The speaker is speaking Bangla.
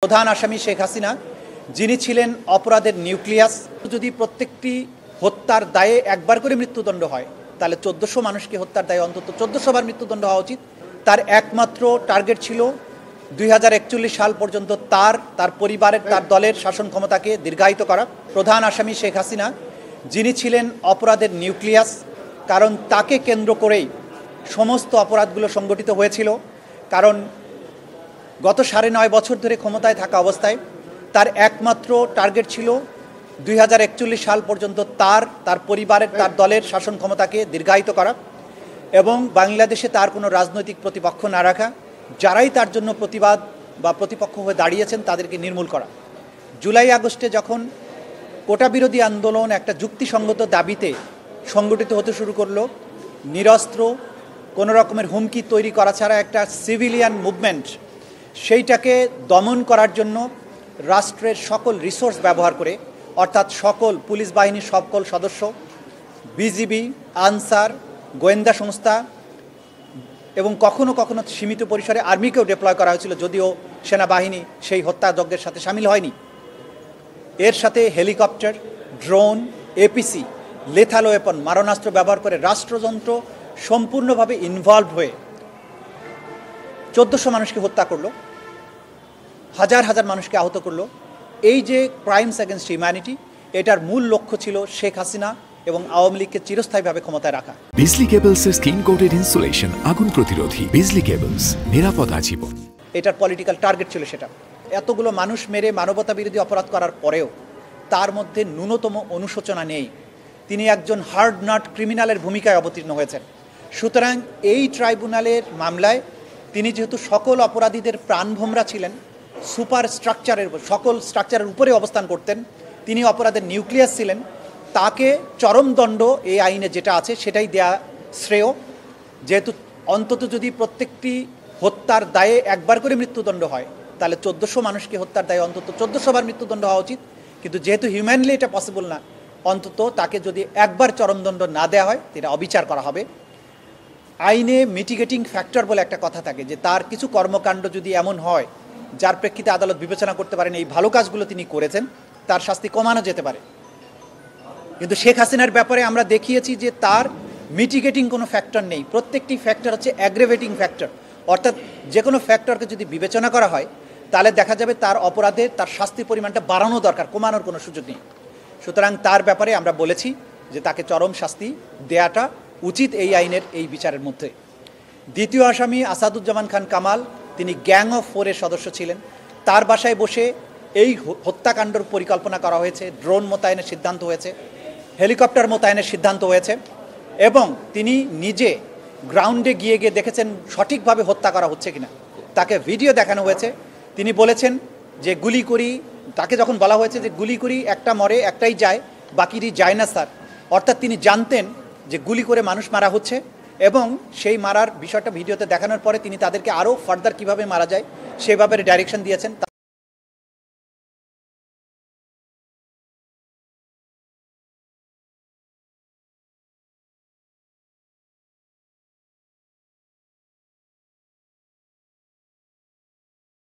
প্রধান আসামি শেখ হাসিনা যিনি ছিলেন অপরাধের নিউক্লিয়াস। যদি প্রত্যেকটি হত্যার দায়ে একবার করে মৃত্যুদণ্ড হয় তাহলে 1400 মানুষকে হত্যার দায়ে অন্তত 1400 বার মৃত্যুদণ্ড হওয়া উচিত। তার একমাত্র টার্গেট ছিল 2041 সাল পর্যন্ত তার পরিবারের তার দলের শাসন ক্ষমতাকে দীর্ঘায়িত করা। প্রধান আসামি শেখ হাসিনা যিনি ছিলেন অপরাধের নিউক্লিয়াস, কারণ তাকে কেন্দ্র করেই সমস্ত অপরাধগুলো সংগঠিত হয়েছিল। কারণ গত 9.5 বছর ধরে ক্ষমতায় থাকা অবস্থায় তার একমাত্র টার্গেট ছিল 2041 সাল পর্যন্ত তার পরিবারের তার দলের শাসন ক্ষমতাকে দীর্ঘায়িত করা এবং বাংলাদেশে তার কোনো রাজনৈতিক প্রতিপক্ষ না রাখা, যারাই তার জন্য প্রতিবাদ বা প্রতিপক্ষ হয়ে দাঁড়িয়েছেন তাদেরকে নির্মূল করা। জুলাই আগস্টে যখন কোটা বিরোধী আন্দোলন একটা যুক্তিসঙ্গত দাবিতে সংগঠিত হতে শুরু করলো, নিরস্ত্র কোনো রকমের হুমকি তৈরি করা ছাড়া একটা সিভিলিয়ান মুভমেন্ট, সেইটাকে দমন করার জন্য রাষ্ট্রের সকল রিসোর্স ব্যবহার করে, অর্থাৎ সকল পুলিশ বাহিনীর সকল সদস্য, বিজিবি, আনসার, গোয়েন্দা সংস্থা এবং কখনো কখনো সীমিত পরিসরে আর্মিকেও ডিপ্লয় করা হয়েছিল, যদিও সেনাবাহিনী সেই হত্যাযজ্ঞের সাথে সামিল হয়নি। এর সাথে helicopter, drone, APC, lethal weapon, মারণাস্ত্র ব্যবহার করে রাষ্ট্রযন্ত্র সম্পূর্ণভাবে ইনভলভ হয়ে 1400 মানুষকে হত্যা করলো, হাজার হাজার মানুষকে আহত করলো। এই যে ক্রাইমস এগেনস্ট হিউম্যানিটি, এটার মূল লক্ষ্য ছিল শেখ হাসিনা এবং আওয়ামী লীগকে চিরস্থায়ীভাবে ক্ষমতায় রাখা। বিজলি কেবলসের স্কিন কোটেড ইনসুলেশন আগুন প্রতিরোধী। বিজলি কেবলস, নিরাপদ আজীবন। এটার পলিটিক্যাল টার্গেট ছিল সেটা। এতগুলো মানুষ মেরে মানবতা বিরোধী অপরাধ করার পরেও তার মধ্যে ন্যূনতম অনুশোচনা নেই। তিনি একজন হার্ড নাট ক্রিমিনালের ভূমিকায় অবতীর্ণ হয়েছেন। সুতরাং এই ট্রাইব্যুনালের মামলায় তিনি যেহেতু সকল অপরাধীদের প্রাণভোমরা ছিলেন, সুপার স্ট্রাকচারের সকল স্ট্রাকচারের উপরে অবস্থান করতেন, তিনি অপরাধের নিউক্লিয়াস ছিলেন, তাকে চরম দণ্ড এই আইনে যেটা আছে সেটাই দেয়া শ্রেয়। যেহেতু অন্তত যদি প্রত্যেকটি হত্যার দায়ে একবার করে মৃত্যুদণ্ড হয় তাহলে 1400 মানুষকে হত্যার দায়ে অন্তত 1400 বার মৃত্যুদণ্ড হওয়া উচিত। কিন্তু যেহেতু হিউম্যানলি এটা পসিবল না, অন্তত তাকে যদি একবার চরমদণ্ড না দেওয়া হয় এটা অবিচার করা হবে। আইনে মিটিগেটিং ফ্যাক্টর বলে একটা কথা থাকে, যে তার কিছু কর্মকাণ্ড যদি এমন হয় যার প্রেক্ষিতে আদালত বিবেচনা করতে পারেন এই ভালো কাজগুলো তিনি করেছেন, তার শাস্তি কমানো যেতে পারে। কিন্তু শেখ হাসিনার ব্যাপারে আমরা দেখিয়েছি যে তার মিটিগেটিং কোনো ফ্যাক্টর নেই। প্রত্যেকটি ফ্যাক্টর হচ্ছে অ্যাগ্রেভেটিং ফ্যাক্টর, অর্থাৎ যে কোনো ফ্যাক্টরকে যদি বিবেচনা করা হয় তাহলে দেখা যাবে তার অপরাধে তার শাস্তির পরিমাণটা বাড়ানো দরকার, কমানোর কোনো সুযোগ নেই। সুতরাং তার ব্যাপারে আমরা বলেছি যে তাকে চরম শাস্তি দেয়াটা উচিত এই আইনের এই বিচারের মধ্যে। দ্বিতীয় আসামি আসাদুজ্জামান খান কামাল, তিনি গ্যাং অফ 4-এর সদস্য ছিলেন। তার বাসায় বসে এই হত্যাকাণ্ডর পরিকল্পনা করা হয়েছে, ড্রোন মোতায়েনের সিদ্ধান্ত হয়েছে, হেলিকপ্টার মোতায়েনের সিদ্ধান্ত হয়েছে এবং তিনি নিজে গ্রাউন্ডে গিয়ে দেখেছেন সঠিকভাবে হত্যা করা হচ্ছে কিনা। তাকে ভিডিও দেখানো হয়েছে। তিনি বলেছেন যে গুলি করি, তাকে যখন বলা হয়েছে যে গুলি করি একটা মরে একটাই যায়, বাকিরই যায় না স্যার, অর্থাৎ তিনি জানতেন যে গুলি করে মানুষ মারা হচ্ছে এবং সেই মারার বিষয়টা ভিডিওতে দেখানোর পরে তিনি তাদেরকে আরও ফার্দার কীভাবে মারা যায় সেভাবে ডাইরেকশন দিয়েছেন।